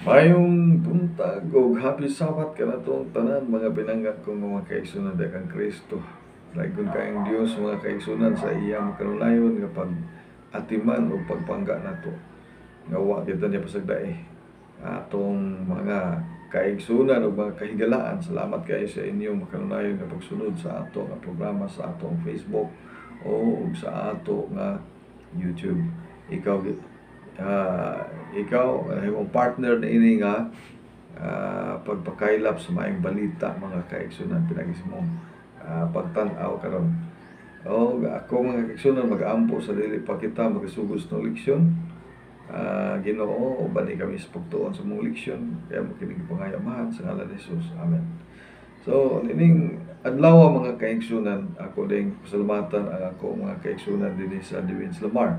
Mayong buntag o happy Sabat ka na itong tanan mga pinanggap kong mga kaigsunan dakang Kristo. Lagon kayong Diyos mga kaigsunan sa iyang kanunayon nga pag atiman o pagpangga nato. Ngawa kita niya pasagdae. Atong mga kaigsunan o mga kahigalaan, salamat kayo sa inyong makanunayon nga pagsunod sa ato nga programa sa atong Facebook o sa ato nga YouTube. Ikaw imong partner na ini nga pagpakaylap sa maayong balita mga kaigsunan pinagis mo pagtan-aw karon. O ako mga kaigsunan mag-ampo sa dili pa kita magasugos ng leksyon. Ginoo o bani kami sa pagtuon sa mong leksyon kaya mo kining pangayamahan sa ngalan ni Jesus. Amen. So nining adlaw mga kaigsunan, ako ding pasalamatan ang ako mga kaigsunan dinhi sa Diwins Lamar.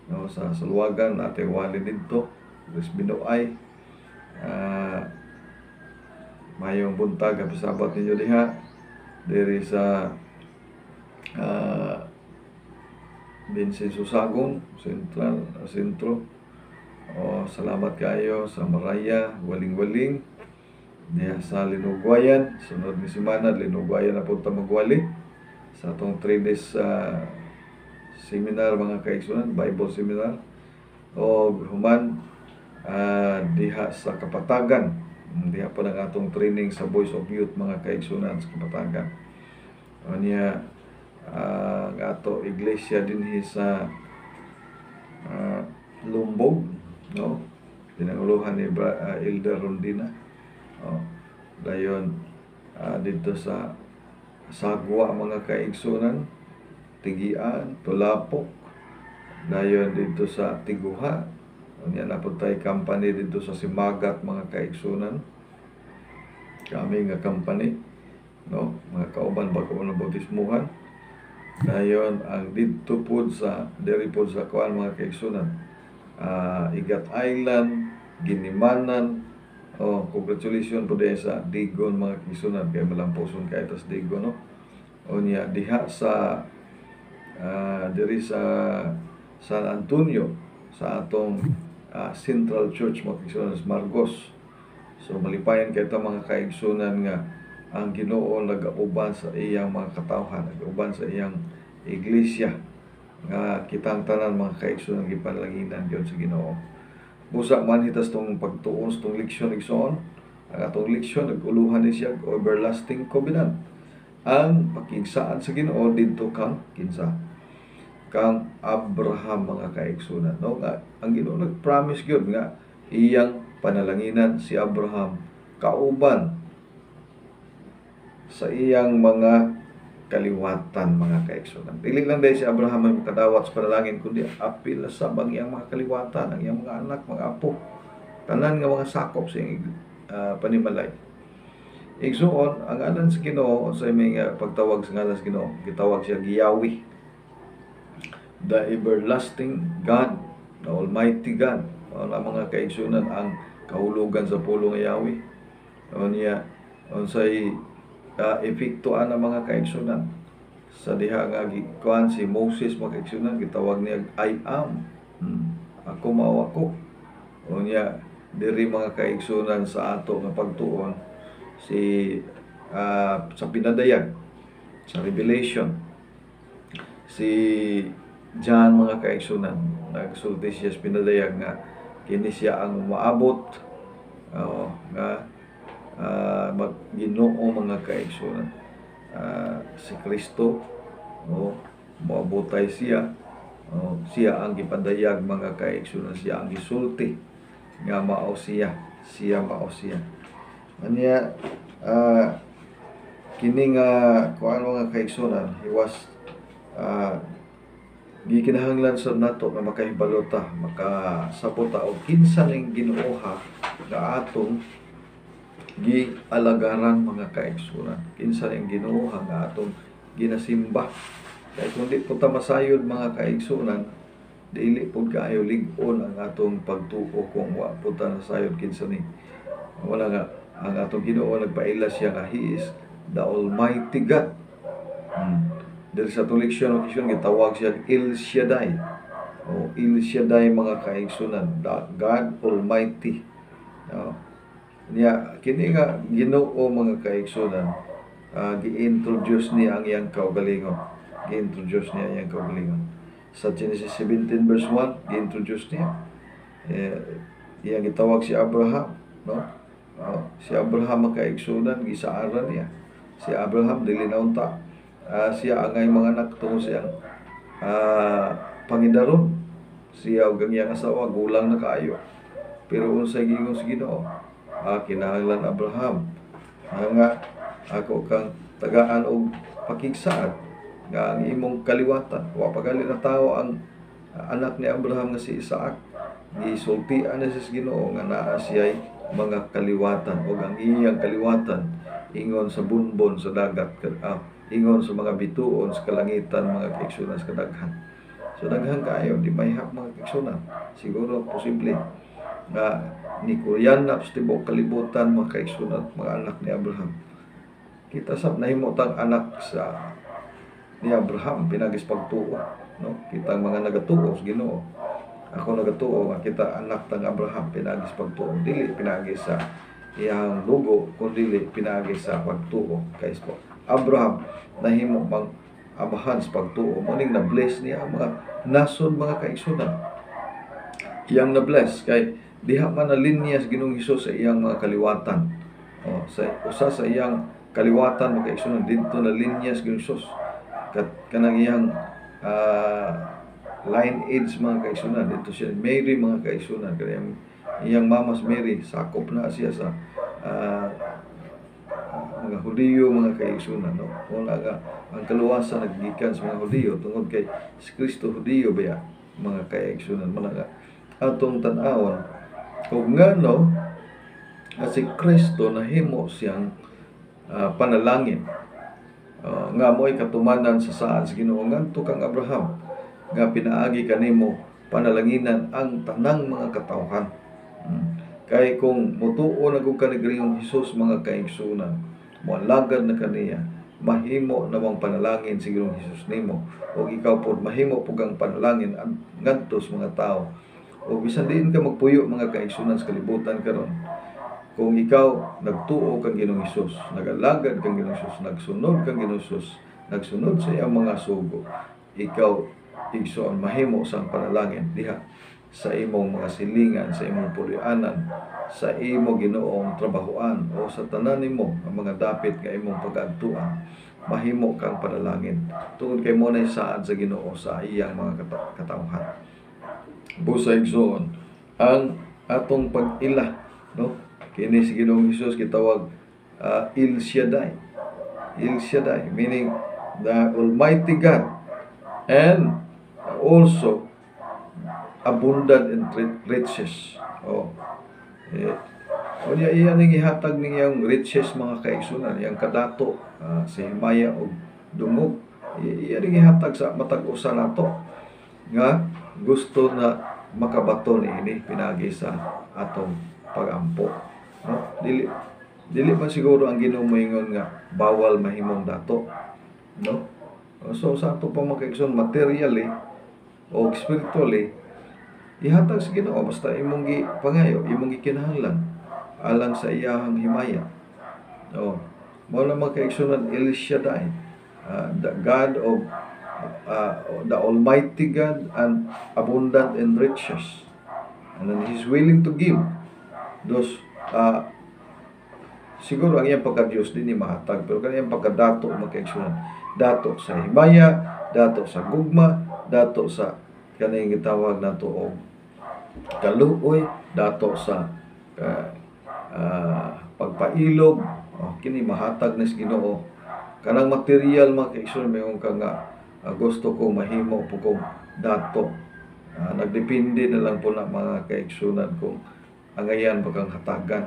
No, sa Saluwagan natin wali dito Luis Binoay. Mayong buntag ang pasabat ninyo diha diri sa Vincenzo Sagong Sentro. Salamat kayo sa Maraya Waling-Waling diha sa Linugwayan. Sunod ni semana Linugwayan na punta magwali sa atong 3 days seminar mga kaigsunan, Bible seminar o human diha sa Kapatagan. Diha pa ng atong training sa Voice of Youth mga kaigsunan sa Kapatagan. O niya ang ato iglesia dinhi sa Lumbog, no? Pinanguluhan ni Elder Rondina. Dayon dito sa Sagwa mga kaigsunan, Tigian, Tulapok, dayon dito sa Tiguha. Unya na po tayo company dito sa Simagat mga kaigsunan. Kami nga company, no, mga kauban bago na bautismuhan. Dayon ang dito po sa diri po sa kuan mga kaigsunan. Igat Island, Ginimanan. Congratulations po dahil sa Digon mga kaigsunan kay malamposon kay tas Digon, no. Unya diha sa diri sa San Antonio sa atong Central Church mga kaigsunan sa Margos. So malipayan kay ta mga kaigsunan nga ang Ginoo nagauban sa iyang mga katawhan, nagauban sa iyang iglesia nga kitang tanan mga kaigsunan gipanlanginan gyud sa Ginoo. Busa man hitas tong pagtuon sa tong leksyon igsoon, ang atong leksyon naguluhan ni siya everlasting covenant. Ang pakigsaan sa Ginoo didto kang kinsa kang Abraham mga kaigsunan, no, nga ang Ginoo nag-promise gyud nga iyang panalanginan si Abraham kauban sa iyang mga kaliwatan mga kaigsunan. Dili lang dahil si Abraham ay makadawat sa panalangin kundi apil na sab ang iyang mga kaliwatan, ang iyang mga anak, mga apo, tanan nga mga sakop sa iyang panimalay. Igsuon ang ngalan sa Ginoo sa may pagtawag sa ngalan sa Ginoo, gitawag siya Yahweh, the everlasting God, the Almighty God. Ang mga kaigsunan ang kahulugan sa pulong Yahweh. Niya unsay epektuan ang mga kaigsunan sa diha nga gikuan si Moses mga kaigsunan gitawag niya I am. Ako mao ako. Niya diri mga kaigsunan sa ato nga pagtuon si sa pinadayag sa Revelation si John mga kaigsunan nagsulti siya sa pinadayag nga kini siya ang maabot nga Ginoo mga kaigsunan si Kristo maabotay siya siya ang gipadayag mga kaigsunan, siya ang gisulti nga mao siya mao siya. Anya kini nga kuan mga kaigsunan he was gikinahanglan sa nato nga makahibalota makasabota og kinsa ning Ginooha nga atong gialagaran mga kaigsunan, kinsa ning Ginooha nga atong ginasimba. Kay kung di po ta masayod mga kaigsunan, dili pud kaayo lig-on ang atong pagtuo kung wa po ta nasayod kinsa ni wala nga ang atong Ginoo nagpaila siya nga He is the Almighty God. Dahil sa itong leksyon gitawag siya El Shaddai. El Shaddai mga kaigsunan, God Almighty. Oh. Niya kini nga Ginoo mga kaigsunan, gi-introduce niya ang iyang kaugalingon. Gi-introduce niya ang iyang kaugalingon. Sa Genesis 17 verse 1, gi-introduce niya. Iyang gitawag si Abraham, no? Si Abraham ang kaigsunan, gisaaran niya. Si Abraham dili naunta. Siya angay mga anak tungo siyang pangidaron. Siya ug ang iyang asawa gulang na kaayo. Pero unsay giingon sa Ginoo, kinahanglan Abraham nga ako kang tagaan og pakigsaad nga ang imong kaliwatan. Wa pagali na tao ang anak ni Abraham nga si Isaac. Gisultian na sa Ginoo nga naa siya'y mga kaliwatan o ang iyang kaliwatan ingon sa bunbon sa dagat, ingon sa mga bituon sa kalangitan, mga kaigsunan sa kadaghan. So daghan kaayo di mayhap mga kaigsunan. Siguro posible nga ni Kuryanap sa tibok kalibutan mga kaigsunan, mga anak ni Abraham. Kita sab nahimutang anak sa ni Abraham pinagis pagtuo, no? Kitang mga nagatuo sa Ginoo. Ako nagatuo nga kita anak tang Abraham pinagis pagtuo, dili pinagis sa iyang dugo kundi pinagis sa pagtuo kay Abraham nahimo mang abahan sa pagtuo, muning na bless niya ang mga nason mga kaigsunan. Iyang na bless kay diha man na linya sa Ginoong Hesus sa iyang mga kaliwatan. Sa usa sa iyang kaliwatan mga kaigsunan dito na linya sa Ginoong Hesus. Kanang iyang lineage mga kaigsunan dito siya Mary mga kaigsunan, kanang iyang mamas Mary sakop na siya sa mga Hudiyo mga kaigsunan, no? Wala nga ang kaluwasan naggikan sa mga Hudiyo tungod kay si Kristo Hudiyo ba mga kaigsunan, mga atong tan-awon kung ngano si Kristo nahimo siyang panalangin nga mo'y katumanan sa saad sa Ginoo ngadto kang Abraham nga pinaagi kanimo panalanginan ang tanang mga katawhan. Kay kung mutuo na kung kanigring Hesus mga kaigsunan, moalagad na kaniya, mahimo namang panalangin sa Ginoong Hesus nimo, o ikaw po mahimo pugang panalangin ngadto sa mga tao. O bisan din ka magpuyo mga kaigsunan sa kalibutan karon, kung ikaw nagtuo kang Ginoong Hesus, nagalagad kang Ginoong Hesus, nagsunod kang Ginoong Hesus, nagsunod sa iyang mga sugo, ikaw igsoon mahimo sang panalangin diha sa imong mga silingan, sa imong pulianan, sa imong Ginoong trabahoan o sa tanan nimo ang mga dapit nga imong pag-adtuan, mahimo kang panalangin tungod kay mo na saad sa Ginoo sa iyang mga katawhan. Busa igsoon ang atong pag-ila, no? Kini si Ginoong Hesus gitawag El Shaddai. El Shaddai meaning the Almighty God and also abundant in riches. Iyan ang ihatag niyang riches mga kaigsunan, iyang kadato sa himaya o dungog. Iyan ang ihatag sa matag usa nato nga gusto na makabato niini pinagi sa atong pagampo, no? Dili man siguro ang Ginoo moingon nga bawal mahimong dato, no? So sa ato pa mga kaigsunan materially o spiritually ihatag sa Ginoo basta imong gipangayo, imong gikinahanglan alang sa iyahang himaya. Mao na mga kaigsunan El Shaddai, the God of the Almighty God and abundant in riches, and then He's willing to give those siguro ang iyang pagka-Diyos din ni mahatag, pero kaniyang pagkadato mga kaigsunan, dato sa himaya, dato sa gugma, dato sa kaniyang gitawag nato og kaluoy, dato sa pagpailog, kini mahatag na sa Ginoo. Kanang material mga kaigsunan mayong ka nga gusto ko mahimo po kong dato, nagdepende na lang po na mga kaigsunan kung angayan pa kang hatagan.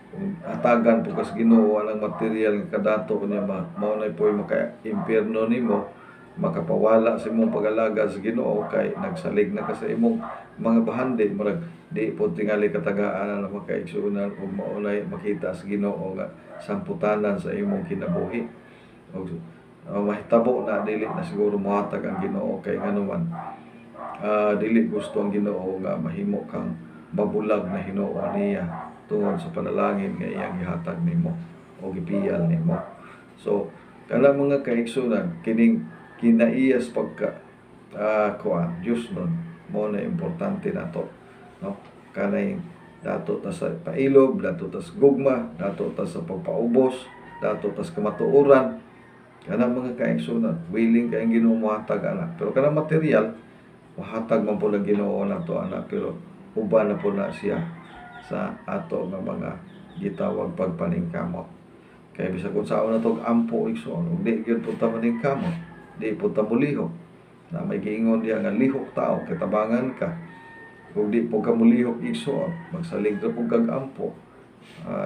Kung hatagan po kas Ginoo walang material nga kadato niya mao na po maka-impierno nimo, makapawala sa imong pag-alaga sa Ginoo kay nagsalig na ka sa imong mga bahandi, murag di po tingali katagaan ang mga kaigsunan ug maunay makita sa Ginoo nga samputanan sa imong kinabuhi. Mahitabo na dili na siguro mohatag ang Ginoo kay nganuman dili gusto ang Ginoo nga mahimo kang mabulag na Ginoo niya tungod sa panalangin nga iyang gihatag nimo o gipiyal nimo. So kana mga kaigsunan, kining kinaiyas pagka kuan Dios nun mo na importante nato, no? Kanay dato ta sa pailob, dato ta sa gugma, dato ta sa pagpaubos, dato ta sa kamatuoran. Kana mga kaigsunan, willing kay Ginoo mohatag ana, pero kana material mahatag man po ng Ginoo nato ana, pero uban na po na siya sa ato nga mga gitawag pagpaningkamot. Kaya bisag kung saan na itong ampo igsoon, ug di gyud punta maningkamot, di punta mulihok, na may giingon diya nga lihok tao, katabangan ka, kung di po ka mulihok igsoon, magsalig na po kag ampo.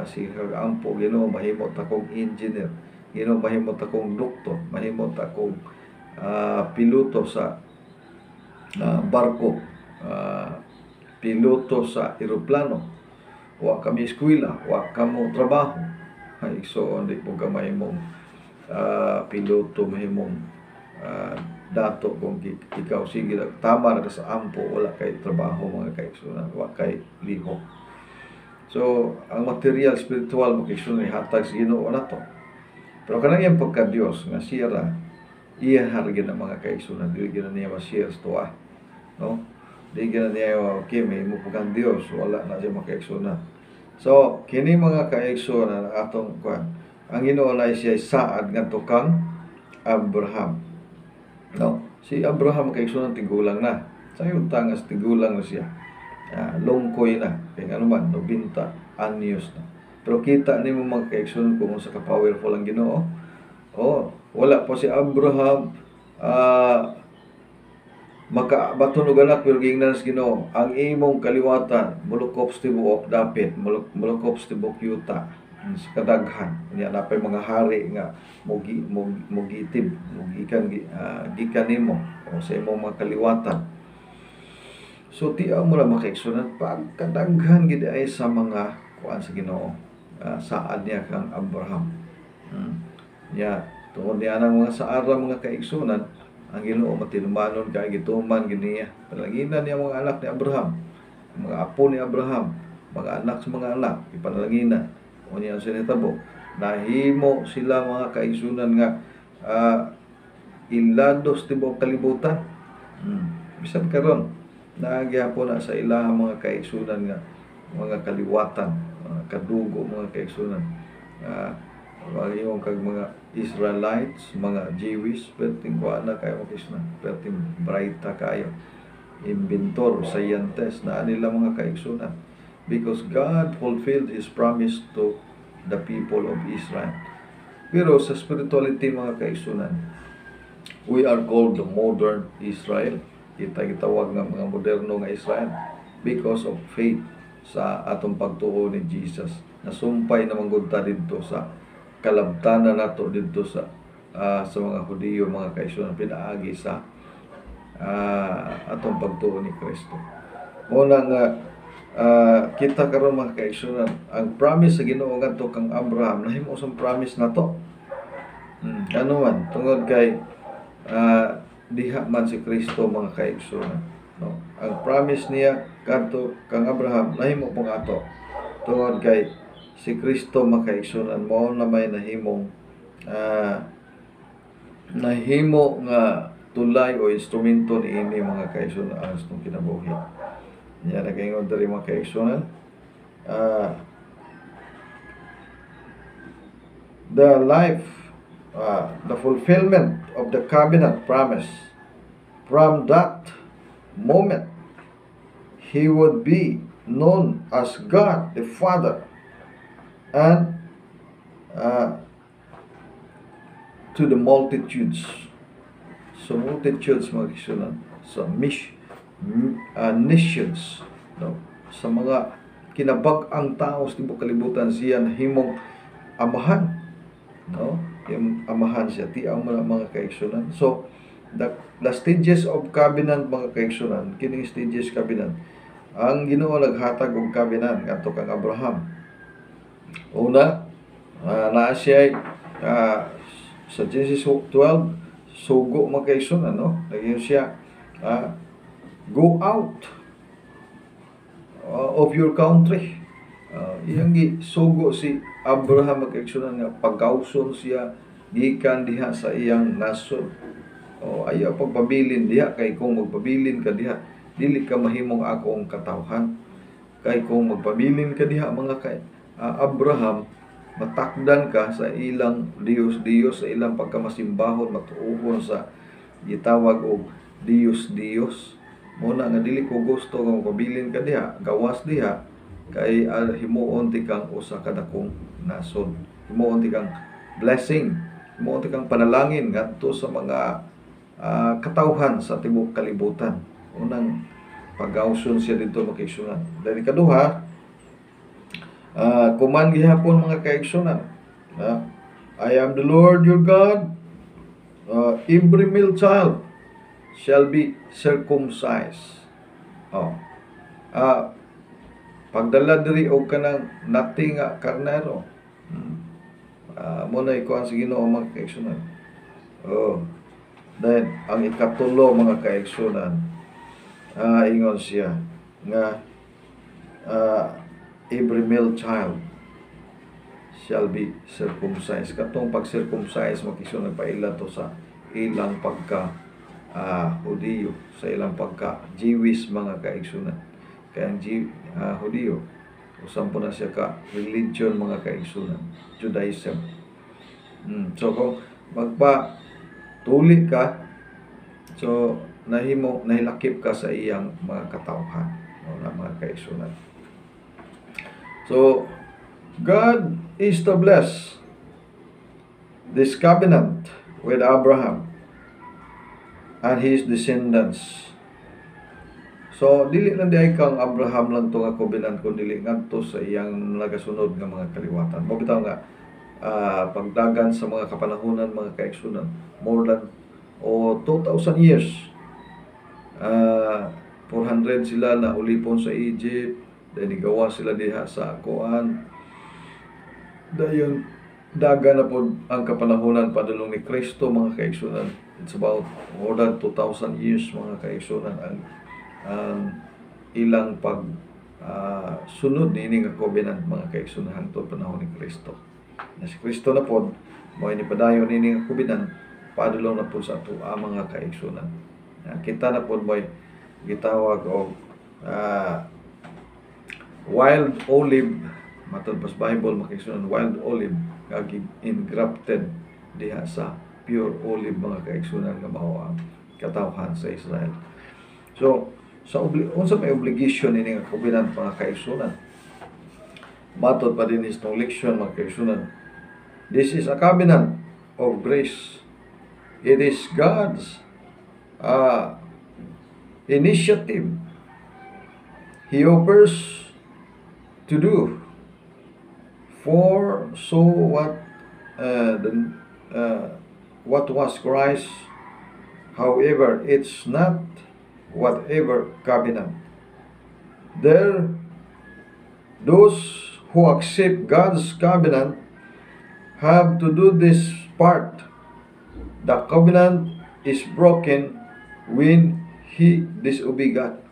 Si kag ampo, Ginoo mahimot akong engineer, Ginoo mahimot akong doktor, mahimot akong piloto sa barko, piloto sa eroplano. Wa kami eskwela, wa kamo trabaho. Ay, so di po ka mahimong piloto, mahimong dato kung ikaw sige tama na sa ampo, wala kay trabaho mga kaigsunan, wa kay lihok. So ang material spiritual mo kaigsunan ihatag sa Ginoo nato. Pero kanang iyang pagka Dios nga siya ra iya hargin ang mga kaigsunan, dili gyud niya ma-share sa tuwa, no? Di gyud niya okay may mo pagka Dios, wala na siya makaigsunan. So kini mga kaigsunan atong kuan, ang Ginoo na siya saad ngadto kang Abraham, no? Si Abraham kaigsunan tigulang na, sa utang as tigulang na siya, lungkoy na kay ano man 90 anyos na. Pero kita nimo mga kaigsunan kung sa ka-powerful ang Ginoo. Wala pa si Abraham makabatunog anak, pero gingnan sa Ginoo, ang imong kaliwatan mulukop sa tibuok dapit, mulukop sa tibuok yuta sa kadaghan. Niya napay mga hari nga mugitib, gikan nimo o sa imong mga kaliwatan. So tiaw mo lang makaigsunan, pagkadaghan gid ay sa mga kuan sa Ginoo, saad niya kang Abraham. Tungod niya ng mga saara mga kaigsunan, ang Ginoo matinumanon kay gituman giniya. Panalanginan niya mga anak ni Abraham, mga apo ni Abraham, mga anak sa mga anak, ipanalangina. O niya sa nitabo, nahimo sila mga kaigsunan nga ilados tibok kalibutan. Bisan karon naagyapon na sa ilahang mga kaigsunan nga mga kaliwatan, kadugo mga kaigsunan. Yung kag mga Israelites, mga Jewish, perting kuha na kayo makisna, perting brighta kayo, inventor, scientist, na nila mga kaigsunan. Because God fulfilled His promise to the people of Israel. Pero sa spirituality mga kaigsunan, we are called the modern Israel. Kita gitawag nga mga moderno nga Israel because of faith sa atong pagtuo ni Jesus. Nasumpay na manggudta dito sa kalabtanan nato dito sa mga Hudiyo mga kaigsunan, pinaagi sa atong pagtuo ni Kristo. Muna nga kita karon mga kaigsunan, ang promise sa Ginoo ngadto kang Abraham, nahimo sang promise nato. Ano man tungod kay diha man si Kristo mga kaigsunan, no? Ang promise niya kadto kang Abraham nahimo pong ato tungod kay si Kristo makaigsunan mo na may nahimo nga tulay o instrumento niini mga kaigsunan ang atong kinabuhi. Niya nagaingon diri mga kaigsunan, the life, the fulfillment of the covenant promise. From that moment, He would be known as God the Father, and to the multitudes. So multitudes mga kaigsunan, sa nations, no? Sa mga kinabag-ang tao sa tibuok kalibutan, siya nahimong amahan, no? Yung amahan siya, tiaw mo na mga kaigsunan. So the stages of covenant mga kaigsunan, kining stages covenant, ang Ginoo naghatag og covenant ngadto kang Abraham. Una, naa siya sa Genesis 12, sugo mga kaigsunan, no? Naging siya go out of your country. Iyang gisugo si Abraham magkaigsunan nga pagkauson siya gikan diha sa iyang nasod. Ayaw pagpabilin diha, kay kung magpabilin ka diha dili ka mahimong akong katawhan. Kay kung magpabilin ka diha mga kay Abraham, matakdan ka sa ilang Diyos, sa ilang pagkamasimbahon, matuuhon sa gitawag og Diyos. Muna nga dili ko gusto nga magpabilin ka diha, gawas diha, kay himuon ti kang usa ka dakong nasod. Himuon ti kang blessing, himuon ti kang panalangin ngadto sa mga katawhan sa tibuok kalibutan. Unang pagawson siya dito makaigsunan. Dahil ikaduha, kuman gihapon mga kaigsunan, I am the Lord your God, every male child shall be circumcised. Pagdala diri og kanang nating karnero, muna ikuan sa Ginoo mga kaigsunan. Then ang ikatulo mga kaigsunan, ingon siya nga every male child shall be circumcised. Katong pag-circumcise makigsunan paila to sa ilang pagka Hudiyo, sa ilang pagka Jewish mga kaigsunan. Kaya ang Hudiyo, usam po na siya ka religion mga kaigsunan, Judaism. So kung magpa-tuli ka, so nahilakip ka sa iyang mga katawhan, mga kaigsunan. So God is to bless this covenant with Abraham and his descendants. So dili lang diay kang Abraham lang to nga covenant, kun dili ngadto sa iyang nagasunod nga mga kaliwatan. Mo bitaw nga pagdagan sa mga kapanahunan mga kaigsunan, more than 2,000 years. 400 sila na ulipon sa Egypt, then igawa sila diha sa kuan. Dayon daga na po ang kapanahunan padulong ni Kristo mga kaigsunan. It's about more than 2,000 years mga kaigsunan ang ilang pag sunod ni nga covenant mga kaigsunan hangtod panahon ni Kristo. Na si Kristo na po mo ni padayon ni nga covenant padulong na po sa atua mga kaigsunan. Kita na po mo gitawag og wild olive, matod pas Bible makaigsunan, wild olive kag engrafted diha sa pure olive mga kaigsunan nga mao ang katawhan sa Israel. So unsa may obligation ini nga covenant mga kaigsunan? Matod pa din itong leksyon mga kaigsunan, this is a covenant of grace. It is God's initiative. He offers to do for so what was Christ. However, it's not whatever covenant. Those who accept God's covenant have to do this part. The covenant is broken when he disobey God.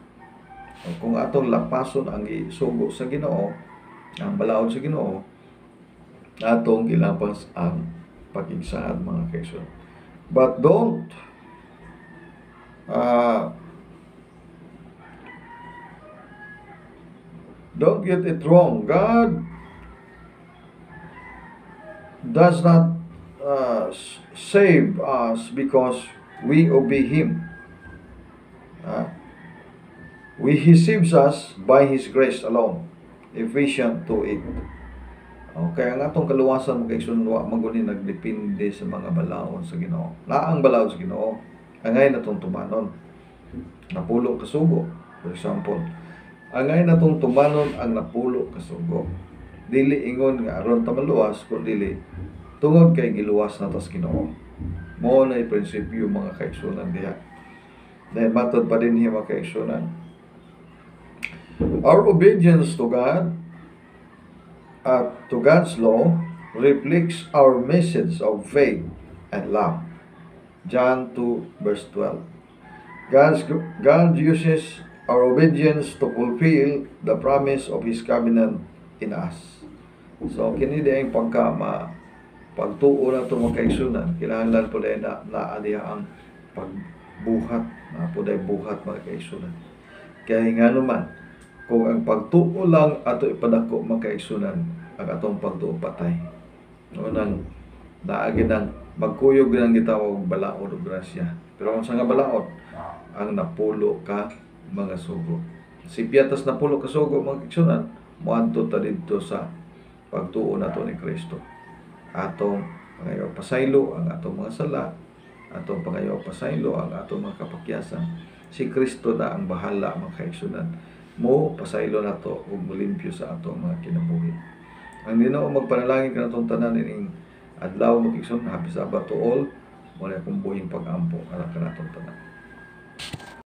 Kung atong lapason ang isugo sa Ginoo, ang balaod sa Ginoo, atong gilapas ang pag-igsaad mga kaigsunan. But don't get it wrong. God does not save us because we obey Him. He saves us by His grace alone. Ephesians 2:8. Kaya nga itong kaluwasan mga kaigsunan, magunin nagdepende sa mga balaod sa Ginoo. Laang balaod sa Ginoo, angay na itong tumanon. Napulo kasugo, for example. Angay na itong tumanon ang napulo kasugo. Dili ingon nga aron ta maluwas, kundi tungod kay giluwas na tas Ginoo. Mao na prinsipyo mga kaigsunan diha. Dahil matod pa din hiya mga kaigsunan. Our obedience to God to God's law reflects our message of faith and love. John 2 verse 12. God uses our obedience to fulfill the promise of His covenant in us. So kini di ang pagtuo na ito mga kaigsunan, kinahanglan po dahil naa diha ang pagbuhat, na po dahil buhat mga kaigsunan. Kaya nga naman, kung ang pagtuo lang ato ipadako mga kaigsunan, ang atong pagtuo patay. Unang naagi ng magkuyog ng gitawag balaod o grasya. Pero kung sa nga balaod, ang napulo ka mga sugo. Si piatas napulo ka sugo mga kaigsunan, muadto ta didto sa pagtuo nato ni Kristo. Atong pangayo pasaylo ang atong mga sala, atong pangayo pasaylo ang atong mga kapakyasan. Si Kristo na ang bahala mga kaigsunan. Mo pasaylo nato ug molimpyo sa atong mga kinabuhi. Ang Ginoo magpanalangin kanatong tanan ining adlaw mga kaigsunan, happy Sabbath to all. Muna akong buhing pag-ampo alang kanatong tanan.